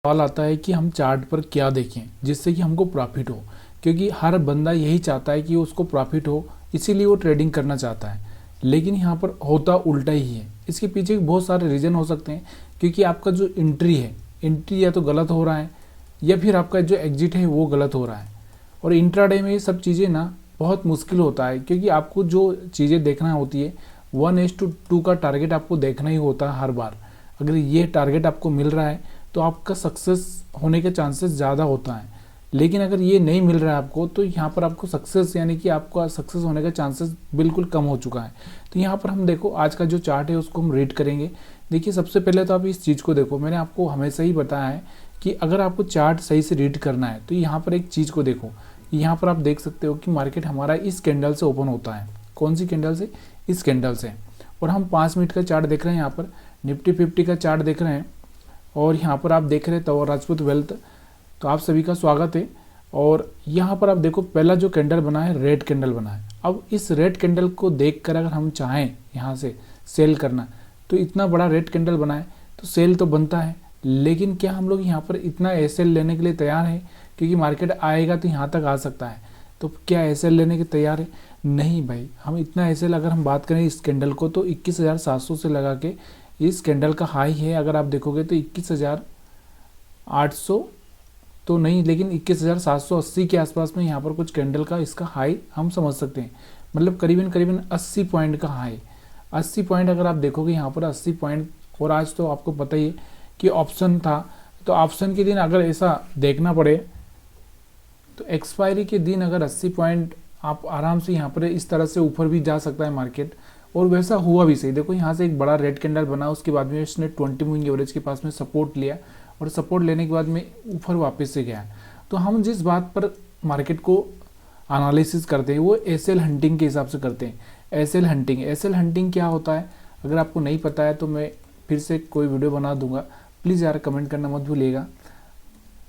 सवाल आता है कि हम चार्ट पर क्या देखें जिससे कि हमको प्रॉफिट हो, क्योंकि हर बंदा यही चाहता है कि उसको प्रॉफिट हो, इसीलिए वो ट्रेडिंग करना चाहता है। लेकिन यहाँ पर होता उल्टा ही है। इसके पीछे बहुत सारे रीज़न हो सकते हैं, क्योंकि आपका जो एंट्री या तो गलत हो रहा है या फिर आपका जो एग्जिट है वो गलत हो रहा है। और इंट्राडे में ये सब चीज़ें ना बहुत मुश्किल होता है, क्योंकि आपको जो चीज़ें देखना होती है 1:2 का टारगेट आपको देखना ही होता है हर बार। अगर ये टारगेट आपको मिल रहा है तो आपका सक्सेस होने के चांसेस ज़्यादा होता है। लेकिन अगर ये नहीं मिल रहा है आपको, तो यहाँ पर आपको सक्सेस यानी कि आपका सक्सेस होने का चांसेस बिल्कुल कम हो चुका है। तो यहाँ पर हम देखो आज का जो चार्ट है उसको हम रीड करेंगे। देखिए सबसे पहले तो आप इस चीज़ को देखो, मैंने आपको हमेशा ही बताया है कि अगर आपको चार्ट सही से रीड करना है तो यहाँ पर एक चीज़ को देखो। यहाँ पर आप देख सकते हो कि मार्केट हमारा इस कैंडल से ओपन होता है। कौन सी कैंडल से? इस कैंडल से। और हम 5 मिनट का चार्ट देख रहे हैं, यहाँ पर निफ्टी 50 का चार्ट देख रहे हैं। और यहाँ पर आप देख रहे हैं तंवर राजपूत वेल्थ। तो आप सभी का स्वागत है। और यहाँ पर आप देखो पहला जो कैंडल बना है रेड कैंडल बना है। अब इस रेड कैंडल को देखकर अगर हम चाहें यहाँ से सेल करना, तो इतना बड़ा रेड कैंडल बना है तो सेल तो बनता है। लेकिन क्या हम लोग यहाँ पर इतना एसएल लेने के लिए तैयार हैं? क्योंकि मार्केट आएगा तो यहाँ तक आ सकता है, तो क्या एसएल लेने के तैयार है? नहीं भाई, हम इतना एसएल अगर हम बात करें इस कैंडल को तो 21,700 से लगा के इस कैंडल का हाई है, अगर आप देखोगे तो 21,800 तो नहीं, लेकिन 21,780 के आसपास में यहाँ पर कुछ कैंडल का इसका हाई हम समझ सकते हैं। मतलब करीबन 80 पॉइंट का हाई। 80 पॉइंट अगर आप देखोगे यहाँ पर 80 पॉइंट। और आज तो आपको पता ही है कि ऑप्शन था, तो ऑप्शन के दिन अगर ऐसा देखना पड़े तो एक्सपायरी के दिन अगर 80 पॉइंट आप आराम से यहाँ पर इस तरह से ऊपर भी जा सकता है मार्केट। और वैसा हुआ भी सही। देखो यहाँ से एक बड़ा रेड कैंडल बना, उसके बाद में इसने 20 मूविंग एवरेज के पास में सपोर्ट लिया और सपोर्ट लेने के बाद में ऊपर वापस से गया। तो हम जिस बात पर मार्केट को एनालिसिस करते हैं वो एसएल हंटिंग के हिसाब से करते हैं। एसएल हंटिंग क्या होता है? अगर आपको नहीं पता है तो मैं फिर से कोई वीडियो बना दूंगा, प्लीज़ यार कमेंट करना मत भूलिएगा।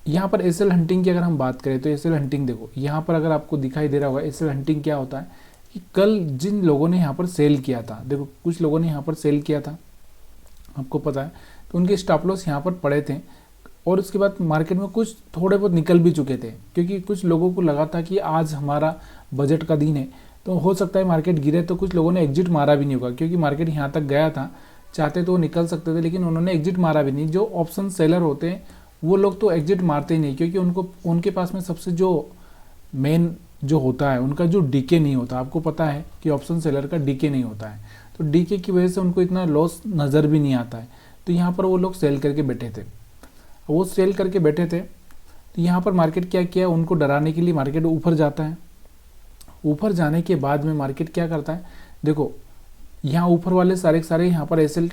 यहाँ पर एसएल हंटिंग की अगर हम बात करें तो एसएल हंटिंग देखो, यहाँ पर अगर आपको दिखाई दे रहा होगा एसएल हंटिंग क्या होता है कि कल जिन लोगों ने यहाँ पर सेल किया था, देखो कुछ लोगों ने यहाँ पर सेल किया था, आपको पता है, तो उनके स्टॉप लॉस यहाँ पर पड़े थे। और उसके बाद मार्केट में कुछ थोड़े बहुत निकल भी चुके थे, क्योंकि कुछ लोगों को लगा था कि आज हमारा बजट का दिन है तो हो सकता है मार्केट गिरे। तो कुछ लोगों ने एग्जिट मारा भी नहीं होगा, क्योंकि मार्केट यहाँ तक गया था, चाहते तो वो निकल सकते थे, लेकिन उन्होंने एग्जिट मारा भी नहीं। जो ऑप्शन सेलर होते हैं वो लोग तो एग्जिट मारते ही नहीं, क्योंकि उनके पास में सबसे जो मेन जो होता है उनका जो डीके नहीं होता। आपको पता है कि ऑप्शन सेलर का डीके नहीं होता है, तो डीके की वजह से उनको इतना लॉस नज़र भी नहीं आता है। तो यहाँ पर वो लोग सेल करके बैठे थे। तो यहाँ पर मार्केट क्या किया, उनको डराने के लिए मार्केट ऊपर जाता है। ऊपर जाने के बाद में मार्केट क्या करता है, देखो यहाँ ऊपर वाले सारे यहाँ पर एसएल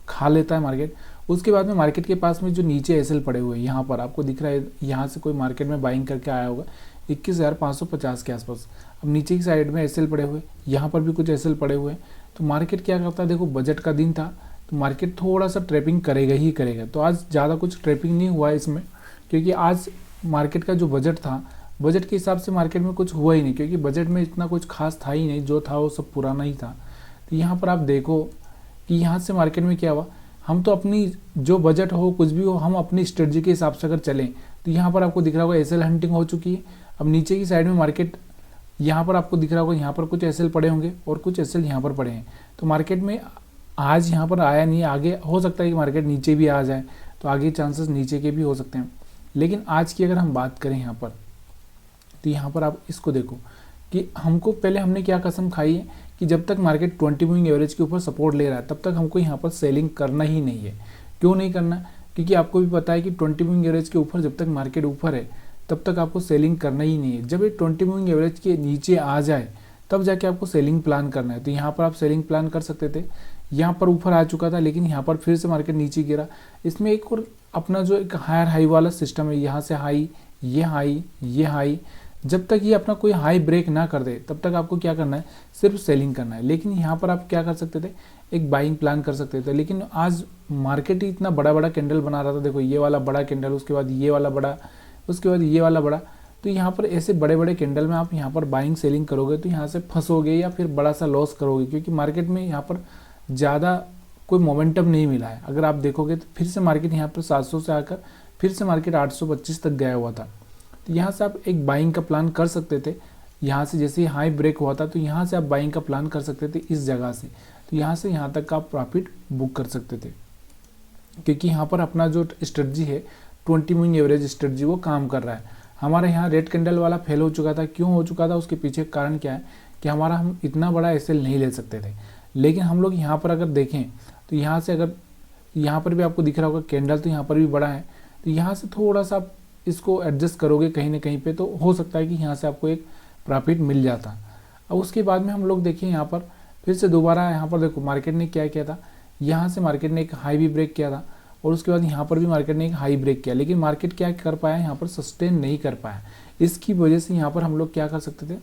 खा लेता है मार्केट। उसके बाद में मार्केट के पास में जो नीचे एसएल पड़े हुए हैं, यहाँ पर आपको दिख रहा है, यहाँ से कोई मार्केट में बाइंग करके आया होगा 21,550 के आसपास। अब नीचे की साइड में एसएल पड़े हुए, यहाँ पर भी कुछ एसएल पड़े हुए हैं। तो मार्केट क्या करता है, देखो बजट का दिन था तो मार्केट थोड़ा सा ट्रेपिंग करेगा ही करेगा। तो आज ज़्यादा कुछ ट्रेपिंग नहीं हुआ इसमें, क्योंकि आज मार्केट का जो बजट था, बजट के हिसाब से मार्केट में कुछ हुआ ही नहीं, क्योंकि बजट में इतना कुछ खास था ही नहीं, जो था वो सब पुराना ही था। तो यहाँ पर आप देखो कि यहाँ से मार्केट में क्या हुआ, हम तो अपनी जो बजट हो कुछ भी हो, हम अपनी स्ट्रेटजी के हिसाब से अगर चलें तो यहाँ पर आपको दिख रहा होगा एसएल हंटिंग हो चुकी है। अब नीचे की साइड में मार्केट, यहाँ पर आपको दिख रहा होगा, यहाँ पर कुछ एसएल पड़े होंगे और कुछ एसएल यहाँ पर पड़े हैं। तो मार्केट में आज यहाँ पर आया नहीं, आगे हो सकता है कि मार्केट नीचे भी आ जाए, तो आगे चांसेस नीचे के भी हो सकते हैं। लेकिन आज की अगर हम बात करें यहाँ पर, तो यहाँ पर आप इसको देखो कि हमको पहले हमने क्या कसम खाई है कि जब तक मार्केट 20 मूविंग एवरेज के ऊपर सपोर्ट ले रहा है तब तक हमको यहाँ पर सेलिंग करना ही नहीं है। क्यों नहीं करना? क्योंकि आपको भी पता है कि 20 मूविंग एवरेज के ऊपर जब तक मार्केट ऊपर है तब तक आपको सेलिंग करना ही नहीं है। जब ये 20 मूविंग एवरेज के नीचे आ जाए तब जाके आपको सेलिंग प्लान करना है। तो यहाँ पर आप सेलिंग प्लान कर सकते थे। यहाँ पर ऊपर आ चुका था, लेकिन यहाँ पर फिर से मार्केट नीचे गिरा। इसमें एक और अपना जो एक हायर हाई वाला सिस्टम है, यहाँ से हाई, ये हाई, ये हाई, जब तक ये अपना कोई हाई ब्रेक ना कर दे तब तक आपको क्या करना है, सिर्फ सेलिंग करना है। लेकिन यहाँ पर आप क्या कर सकते थे, एक बाइंग प्लान कर सकते थे। लेकिन आज मार्केट ही इतना बड़ा बड़ा कैंडल बना रहा था, देखो ये वाला बड़ा कैंडल, उसके बाद ये वाला बड़ा, उसके बाद ये वाला बड़ा। तो यहाँ पर ऐसे बड़े बड़े कैंडल में आप यहाँ पर बाइंग सेलिंग करोगे तो यहाँ से फंसोगे या फिर बड़ा सा लॉस करोगे, क्योंकि मार्केट में यहाँ पर ज़्यादा कोई मोमेंटम नहीं मिला है। अगर आप देखोगे तो फिर से मार्केट यहाँ पर 700 से आकर फिर से मार्केट 825 तक गया हुआ था। तो यहाँ से आप एक बाइंग का प्लान कर सकते थे। यहाँ से जैसे ही हाई ब्रेक हुआ था तो यहाँ से आप बाइंग का प्लान कर सकते थे इस जगह से। तो यहाँ से यहाँ तक का आप प्रॉफिट बुक कर सकते थे, क्योंकि यहाँ पर अपना जो स्ट्रेटजी है 20 मूविंग एवरेज स्ट्रेटजी वो काम कर रहा है। हमारे यहाँ रेड कैंडल वाला फेल हो चुका था। क्यों हो चुका था, उसके पीछे कारण क्या है कि हमारा हम इतना बड़ा एसएल नहीं ले सकते थे। लेकिन हम लोग यहाँ पर अगर देखें तो यहाँ से अगर यहाँ पर भी आपको दिख रहा होगा कैंडल, तो यहाँ पर भी बड़ा है। तो यहाँ से थोड़ा सा आप इसको एडजस्ट करोगे कहीं ना कहीं पे, तो हो सकता है कि यहाँ से आपको एक प्रॉफिट मिल जाता। अब उसके बाद में हम लोग देखें यहाँ पर फिर से दोबारा यहाँ पर देखो मार्केट ने क्या किया था, यहाँ से मार्केट ने एक हाई भी ब्रेक किया था और उसके बाद यहाँ पर भी मार्केट ने एक हाई ब्रेक किया। लेकिन मार्केट क्या कर पाया, यहाँ पर सस्टेन नहीं कर पाया। इसकी वजह से यहाँ पर हम लोग क्या कर सकते थे,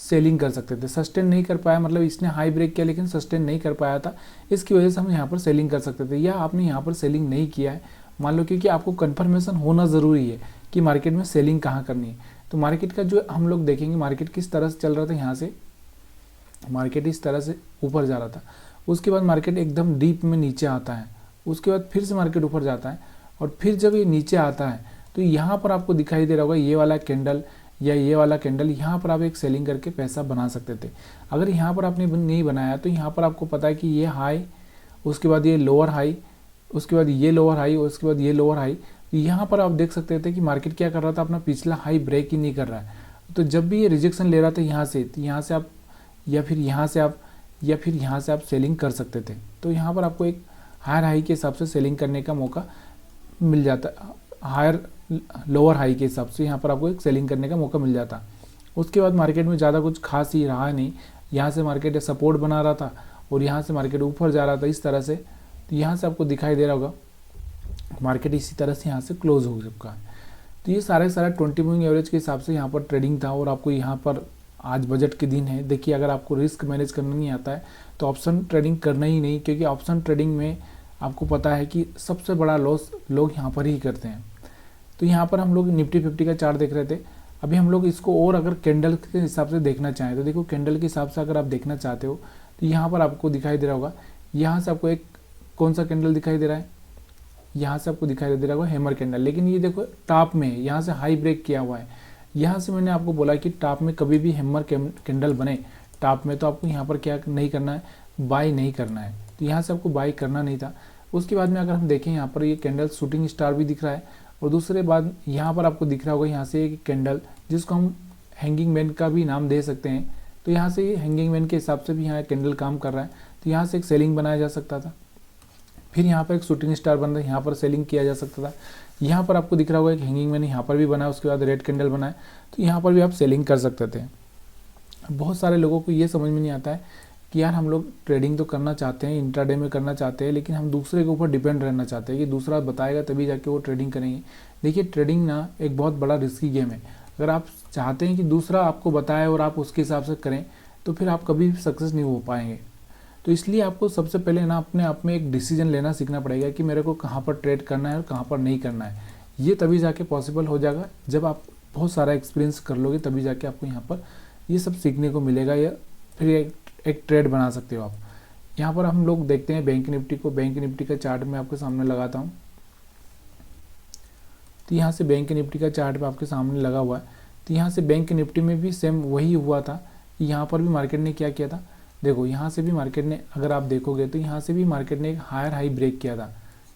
सेलिंग कर सकते थे। सस्टेन नहीं कर पाया मतलब इसने हाई ब्रेक किया लेकिन सस्टेन नहीं कर पाया था, इसकी वजह से हम यहाँ पर सेलिंग कर सकते थे। या आपने यहाँ पर सेलिंग नहीं किया है मान लो, क्योंकि आपको कन्फर्मेशन होना ज़रूरी है कि मार्केट में सेलिंग कहाँ करनी है। तो मार्केट का जो हम लोग देखेंगे मार्केट किस तरह से चल रहा था, यहाँ से मार्केट इस तरह से ऊपर जा रहा था, उसके बाद मार्केट एकदम डीप में नीचे आता है, उसके बाद फिर से मार्केट ऊपर जाता है और फिर जब ये नीचे आता है तो यहाँ पर आपको दिखाई दे रहा होगा ये वाला कैंडल या ये वाला कैंडल, यहाँ पर आप एक सेलिंग करके पैसा बना सकते थे। अगर यहाँ पर आपने नहीं बनाया तो यहाँ पर आपको पता है कि ये हाई, उसके बाद ये लोअर हाई, उसके बाद ये लोअर हाई, उसके बाद ये लोअर हाई। यहाँ पर आप देख सकते थे कि मार्केट क्या कर रहा था, अपना पिछला हाई ब्रेक ही नहीं कर रहा है। तो जब भी ये रिजेक्शन ले रहा था यहाँ से, तो यहाँ से आप या फिर यहाँ से आप या फिर यहाँ से आप सेलिंग कर सकते थे। तो यहाँ पर आपको एक हायर हाई के हिसाब से सेलिंग करने का मौका मिल जाता, हायर लोअर हाई के हिसाब से यहाँ पर आपको एक सेलिंग करने का मौका मिल जाता। उसके बाद मार्केट में ज़्यादा कुछ खास ही रहा नहीं, यहाँ से मार्केट सपोर्ट बना रहा था और यहाँ से मार्केट ऊपर जा रहा था इस तरह से। तो यहाँ से आपको दिखाई दे रहा होगा मार्केट इसी तरह से यहाँ से क्लोज हो चुका है। तो ये सारा 20 मूविंग एवरेज के हिसाब से यहाँ पर ट्रेडिंग था। और आपको यहाँ पर आज बजट के दिन है, देखिए अगर आपको रिस्क मैनेज करना नहीं आता है तो ऑप्शन ट्रेडिंग करना ही नहीं, क्योंकि ऑप्शन ट्रेडिंग में आपको पता है कि सबसे बड़ा लॉस लोग यहाँ पर ही करते हैं। तो यहाँ पर हम लोग निफ्टी 50 का चार्ट देख रहे थे। अभी हम लोग इसको और अगर कैंडल के हिसाब से देखना चाहें तो देखो कैंडल के हिसाब से अगर आप देखना चाहते हो तो यहाँ पर आपको दिखाई दे रहा होगा, यहाँ से आपको एक कौन सा कैंडल दिखाई दे रहा है, यहाँ से आपको दिखाई दे रहा होगा हैमर कैंडल। लेकिन ये देखो टॉप में यहाँ से हाई ब्रेक किया हुआ है। यहाँ से मैंने आपको बोला कि टॉप में कभी भी हैमर कैंडल बने टॉप में तो आपको यहाँ पर क्या नहीं करना है, बाय नहीं करना है। तो यहाँ से आपको बाय करना नहीं था। उसके बाद में अगर हम देखें यहाँ पर ये कैंडल शूटिंग स्टार भी दिख रहा है और दूसरे बाद यहाँ पर आपको दिख रहा होगा यहाँ से एक कैंडल जिसको हम हैंगिंग मैन का भी नाम दे सकते हैं। तो यहाँ से हैंगिंग मैन के हिसाब से भी यहाँ कैंडल काम कर रहा है। तो यहाँ से एक सेलिंग बनाया जा सकता था, फिर यहाँ पर एक शूटिंग स्टार बन रहा है, यहाँ पर सेलिंग किया जा सकता था। यहाँ पर आपको दिख रहा होगा एक हैंगिंग मैन यहाँ पर भी बना है, उसके बाद रेड कैंडल बना है, तो यहाँ पर भी आप सेलिंग कर सकते थे। बहुत सारे लोगों को ये समझ में नहीं आता है कि यार हम लोग ट्रेडिंग तो करना चाहते हैं, इंट्राडे में करना चाहते हैं, लेकिन हम दूसरे के ऊपर डिपेंड रहना चाहते हैं कि दूसरा बताएगा तभी जाके वो ट्रेडिंग करेंगे। देखिए ट्रेडिंग ना एक बहुत बड़ा रिस्की गेम है। अगर आप चाहते हैं कि दूसरा आपको बताए और आप उसके हिसाब से करें तो फिर आप कभी सक्सेस नहीं हो पाएंगे। तो इसलिए आपको सबसे पहले ना अपने आप में एक डिसीजन लेना सीखना पड़ेगा कि मेरे को कहाँ पर ट्रेड करना है और कहाँ पर नहीं करना है। ये तभी जाके पॉसिबल हो जाएगा जब आप बहुत सारा एक्सपीरियंस कर लोगे, तभी जाके आपको यहाँ पर ये सब सीखने को मिलेगा या फिर एक ट्रेड बना सकते हो आप। यहाँ पर हम लोग देखते हैं बैंक निफ्टी को। बैंक निफ्टी का चार्ट मैं आपके सामने लगाता हूँ। तो यहाँ से बैंक निफ्टी का चार्ट आपके सामने लगा हुआ है। तो यहाँ से बैंक निफ्टी में भी सेम वही हुआ था। यहाँ पर भी मार्केट ने क्या किया था, देखो यहाँ से भी मार्केट ने अगर आप देखोगे तो यहाँ से भी मार्केट ने एक हायर हाई ब्रेक किया था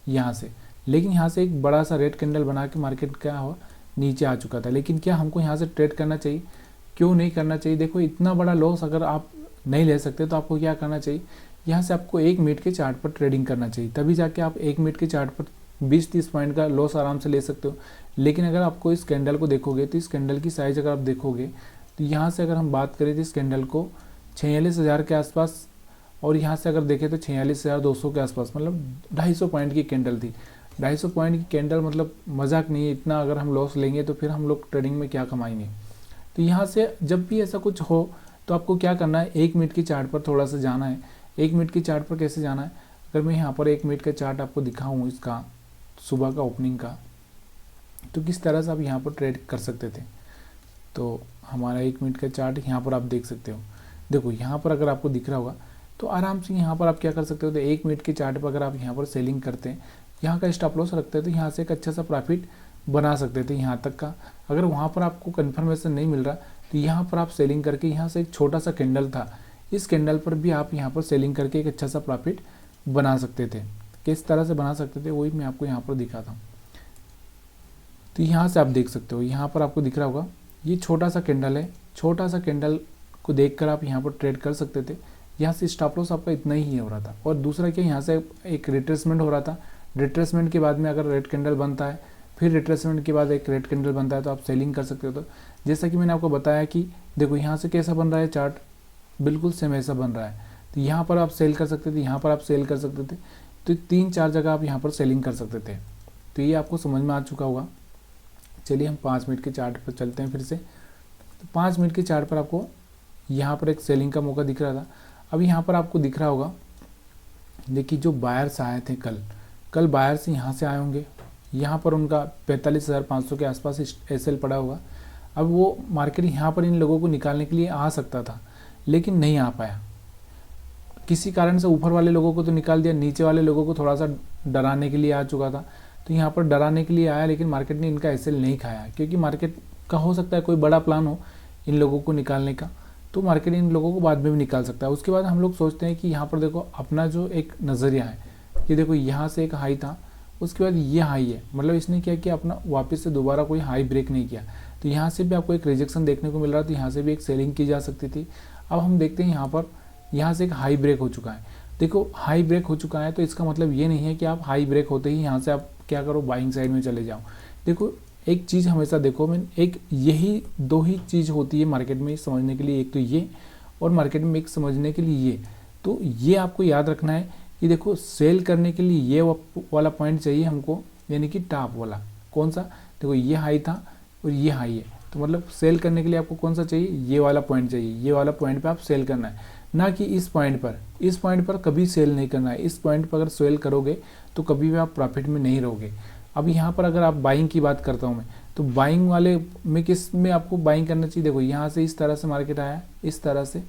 यहाँ से, लेकिन यहाँ से एक बड़ा सा रेड कैंडल बना के मार्केट क्या हुआ, नीचे आ चुका था। लेकिन क्या हमको यहाँ से ट्रेड करना चाहिए? क्यों नहीं करना चाहिए? देखो इतना बड़ा लॉस अगर आप नहीं ले सकते तो आपको क्या करना चाहिए, यहाँ से आपको 1 मिनट के चार्ट पर ट्रेडिंग करना चाहिए, तभी जाके आप 1 मिनट के चार्ट पर 20-30 पॉइंट का लॉस आराम से ले सकते हो। लेकिन अगर आपको इस कैंडल को देखोगे तो इस कैंडल की साइज अगर आप देखोगे तो यहाँ से अगर हम बात करें तो इस कैंडल को 46,000 के आसपास और यहाँ से अगर देखें तो 46,200 के आसपास, मतलब 250 पॉइंट की कैंडल थी। 250 पॉइंट की कैंडल मतलब मजाक नहीं है। इतना अगर हम लॉस लेंगे तो फिर हम लोग ट्रेडिंग में क्या कमाएंगे। तो यहाँ से जब भी ऐसा कुछ हो तो आपको क्या करना है, 1 मिनट की चार्ट पर थोड़ा सा जाना है। 1 मिनट की चार्ट पर कैसे जाना है, अगर मैं यहाँ पर 1 मिनट का चार्ट आपको दिखाऊँ इसका सुबह का ओपनिंग का, तो किस तरह से आप यहाँ पर ट्रेड कर सकते थे। तो हमारा 1 मिनट का चार्ट यहाँ पर आप देख सकते हो। देखो यहाँ पर अगर आपको दिख रहा होगा तो आराम से यहाँ पर आप क्या कर सकते हो, तो 1 मिनट के चार्ट पर अगर आप यहाँ पर सेलिंग करते हैं, यहाँ का स्टॉप लॉस रखते हैं तो यहाँ से एक अच्छा सा प्रॉफिट बना सकते थे यहाँ तक का। अगर वहाँ पर आपको कन्फर्मेशन नहीं मिल रहा तो यहाँ पर आप सेलिंग करके, यहाँ से एक छोटा सा कैंडल था, इस कैंडल पर भी आप यहाँ पर सेलिंग करके एक अच्छा सा प्रॉफिट बना सकते थे। किस तरह से बना सकते थे वही मैं आपको यहाँ पर दिखाता हूँ। तो यहाँ से आप देख सकते हो, यहाँ पर आपको दिख रहा होगा ये छोटा सा कैंडल है, छोटा सा कैंडल को देखकर आप यहाँ पर ट्रेड कर सकते थे। यहाँ से स्टॉप लॉस आपका इतना ही हो रहा था। और दूसरा क्या, यहाँ से एक रिट्रेसमेंट हो रहा था, रिट्रेसमेंट के बाद में अगर रेड कैंडल बनता है, फिर रिट्रेसमेंट के बाद एक रेड कैंडल बनता है तो आप सेलिंग कर सकते हो। तो जैसा कि मैंने आपको बताया कि देखो यहाँ से कैसा बन रहा है चार्ट, बिल्कुल सेम ऐसा बन रहा है। तो यहाँ पर आप सेल कर सकते थे, यहाँ पर आप सेल कर सकते थे। तो 3-4 जगह आप यहाँ पर सेलिंग कर सकते थे। तो ये आपको समझ में आ चुका होगा। चलिए हम 5 मिनट के चार्ट पर चलते हैं फिर से। तो 5 मिनट के चार्ट पर आपको यहाँ पर एक सेलिंग का मौका दिख रहा था। अब यहाँ पर आपको दिख रहा होगा, देखिए जो बायर्स आए थे कल बायर्स यहाँ से आए होंगे, यहाँ पर उनका 45,500 के आसपास एसएल पड़ा होगा। अब वो मार्केट यहाँ पर इन लोगों को निकालने के लिए आ सकता था, लेकिन नहीं आ पाया। किसी कारण से ऊपर वाले लोगों को तो निकाल दिया, नीचे वाले लोगों को थोड़ा सा डराने के लिए आ चुका था। तो यहाँ पर डराने के लिए आया, लेकिन मार्केट ने इनका एसएल नहीं खाया, क्योंकि मार्केट का हो सकता है कोई बड़ा प्लान हो इन लोगों को निकालने का, तो मार्केट इन लोगों को बाद में भी निकाल सकता है। उसके बाद हम लोग सोचते हैं कि यहाँ पर देखो अपना जो एक नज़रिया है कि देखो यहाँ से एक हाई था, उसके बाद ये हाई है, मतलब इसने क्या किया, अपना वापस से दोबारा कोई हाई ब्रेक नहीं किया। तो यहाँ से भी आपको एक रिजेक्शन देखने को मिल रहा था, यहाँ से भी एक सेलिंग की जा सकती थी। अब हम देखते हैं यहाँ पर, यहाँ से एक हाई ब्रेक हो चुका है। देखो हाई ब्रेक हो चुका है तो इसका मतलब ये नहीं है कि आप हाई ब्रेक होते ही यहाँ से आप क्या करो, बाइंग साइड में चले जाओ। देखो एक चीज़ हमेशा देखो, मैं एक यही 2 ही चीज़ होती है मार्केट में समझने के लिए, एक तो ये और मार्केट में एक समझने के लिए ये। तो ये आपको याद रखना है कि देखो सेल करने के लिए ये वाला पॉइंट चाहिए हमको, यानी कि टॉप वाला। कौन सा, देखो ये हाई था और ये हाई है, तो मतलब सेल करने के लिए आपको कौन सा चाहिए, ये वाला पॉइंट चाहिए। ये वाला पॉइंट पे आप सेल करना है, ना कि इस पॉइंट पर कभी सेल नहीं करना है। इस पॉइंट पर अगर सेल करोगे तो कभी भी आप प्रॉफिट में नहीं रहोगे। अब यहाँ पर अगर आप बाइंग की बात करता हूँ मैं, तो बाइंग वाले में किस में आपको बाइंग करना चाहिए, देखो यहाँ से इस तरह से मार्केट आया, इस तरह से,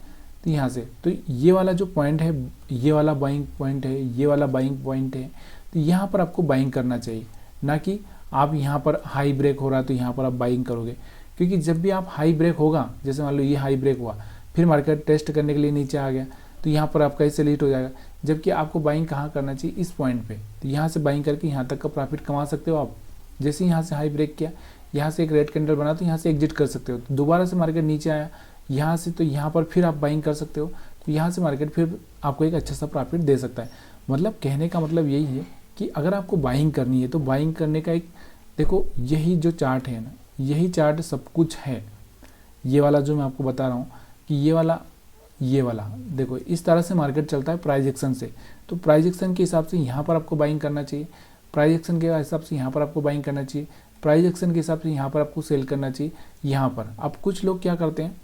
तो यहाँ से, तो ये वाला जो पॉइंट है, ये वाला बाइंग पॉइंट है, ये वाला बाइंग पॉइंट है, तो यहाँ पर आपको बाइंग करना चाहिए, ना कि आप यहाँ पर हाई ब्रेक हो रहा है तो यहाँ पर आप बाइंग करोगे। क्योंकि जब भी आप हाई ब्रेक होगा, जैसे मान लो ये हाई ब्रेक हुआ, फिर मार्केट टेस्ट करने के लिए नीचे आ गया, तो यहाँ पर आपका इससे लीट हो जाएगा। जबकि आपको बाइंग कहाँ करना चाहिए, इस पॉइंट पे। तो यहाँ से बाइंग करके यहाँ तक का प्रॉफिट कमा सकते हो आप। जैसे यहाँ से हाई ब्रेक किया, यहाँ से एक रेड कैंडल बना, तो यहाँ से एग्जिट कर सकते हो। तो दोबारा से मार्केट नीचे आया यहाँ से, तो यहाँ पर फिर आप बाइंग कर सकते हो। तो यहाँ से मार्केट फिर आपको एक अच्छा सा प्रॉफिट दे सकता है। मतलब कहने का मतलब यही है कि अगर आपको बाइंग करनी है तो बाइंग करने का एक, देखो यही जो चार्ट है ना, यही चार्ट सब कुछ है। ये वाला जो मैं आपको बता रहा हूँ कि ये वाला देखो इस तरह से मार्केट चलता है प्राइस एक्शन से। तो प्राइस एक्शन के हिसाब से यहाँ पर आपको बाइंग करना चाहिए, प्राइस एक्शन के हिसाब से यहाँ पर आपको बाइंग करना चाहिए, प्राइस एक्शन के हिसाब से यहाँ पर आपको सेल करना चाहिए। यहाँ पर अब कुछ लोग क्या करते हैं,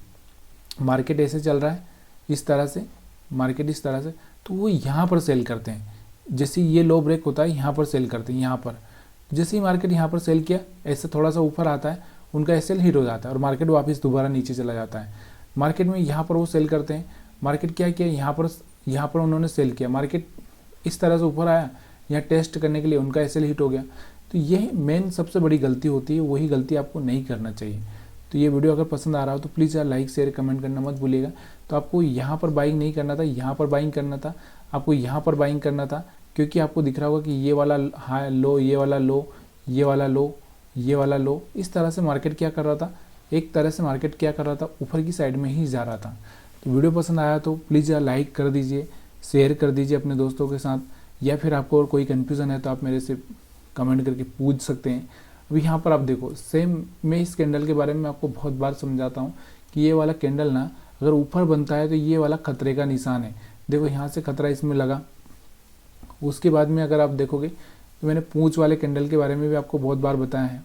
मार्केट ऐसे चल रहा है इस तरह से, मार्केट इस तरह से, तो वो यहाँ पर सेल करते हैं। जैसे ये लो ब्रेक होता है यहाँ पर सेल करते हैं, यहाँ पर जैसे ही मार्केट यहाँ पर सेल किया, ऐसे थोड़ा सा ऊपर आता है, उनका एसएल हिट हो जाता है और मार्केट वापस दोबारा नीचे चला जाता है। मार्केट में यहाँ पर वो सेल करते हैं, मार्केट क्या किया, यहाँ पर उन्होंने सेल किया, मार्केट इस तरह से ऊपर आया, यहाँ टेस्ट करने के लिए उनका एसएल हिट हो गया। तो ये मेन सबसे बड़ी गलती होती है, वही गलती आपको नहीं करना चाहिए। तो ये वीडियो अगर पसंद आ रहा हो तो प्लीज़ यार लाइक शेयर कमेंट करना मत भूलिएगा। तो आपको यहाँ पर बाइंग नहीं करना था, यहाँ पर बाइंग करना था, आपको यहाँ पर बाइंग करना था, क्योंकि आपको दिख रहा होगा कि ये वाला हाई लो, ये वाला लो, ये वाला लो, ये वाला लो, इस तरह से मार्केट क्या कर रहा था, एक तरह से मार्केट क्या कर रहा था, ऊपर की साइड में ही जा रहा था। तो वीडियो पसंद आया तो प्लीज़ यार लाइक कर दीजिए, शेयर कर दीजिए अपने दोस्तों के साथ, या फिर आपको और कोई कन्फ्यूज़न है तो आप मेरे से कमेंट करके पूछ सकते हैं। अभी यहाँ पर आप देखो, सेम मैं इस कैंडल के बारे में आपको बहुत बार समझाता हूँ कि ये वाला कैंडल ना अगर ऊपर बनता है तो ये वाला खतरे का निशान है। देखो यहाँ से खतरा इसमें लगा, उसके बाद में अगर आप देखोगे तो मैंने पूंछ वाले कैंडल के बारे में भी आपको बहुत बार बताया है।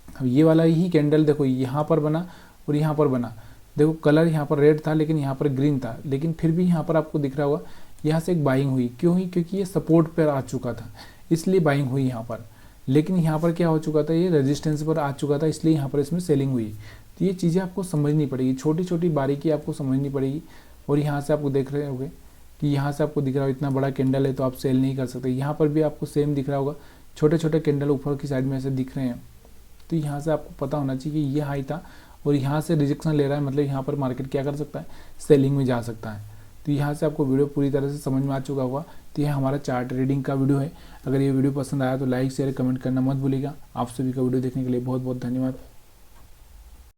अब ये वाला ही कैंडल देखो यहाँ पर बना और यहाँ पर बना, देखो कलर यहाँ पर रेड था लेकिन यहाँ पर ग्रीन था, लेकिन फिर भी यहाँ पर आपको दिख रहा होगा यहाँ से एक बाइंग हुई। क्यों हुई, क्योंकि ये सपोर्ट पर आ चुका था इसलिए बाइंग हुई यहाँ पर। लेकिन यहाँ पर क्या हो चुका था, ये रेजिस्टेंस पर आ चुका था, इसलिए यहाँ पर इसमें सेलिंग हुई। तो ये चीज़ें आपको समझनी पड़ेगी, छोटी छोटी बारीकी आपको समझनी पड़ेगी। और यहाँ से आपको देख रहे होंगे कि यहाँ से आपको दिख रहा हो इतना बड़ा कैंडल है तो आप सेल नहीं कर सकते। यहाँ पर भी आपको सेम दिख रहा होगा, छोटे छोटे कैंडल ऊपर की साइड में ऐसे दिख रहे हैं। तो यहाँ से आपको पता होना चाहिए कि ये हाई था और यहाँ से रिजेक्शन ले रहा है, मतलब यहाँ पर मार्केट क्या कर सकता है, सेलिंग में जा सकता है। तो यहाँ से आपको वीडियो पूरी तरह से समझ में आ चुका होगा। तो यह हमारा चार्ट रीडिंग का वीडियो है। अगर ये वीडियो पसंद आया तो लाइक शेयर कमेंट करना मत भूलिएगा। आप सभी का वीडियो देखने के लिए बहुत बहुत धन्यवाद।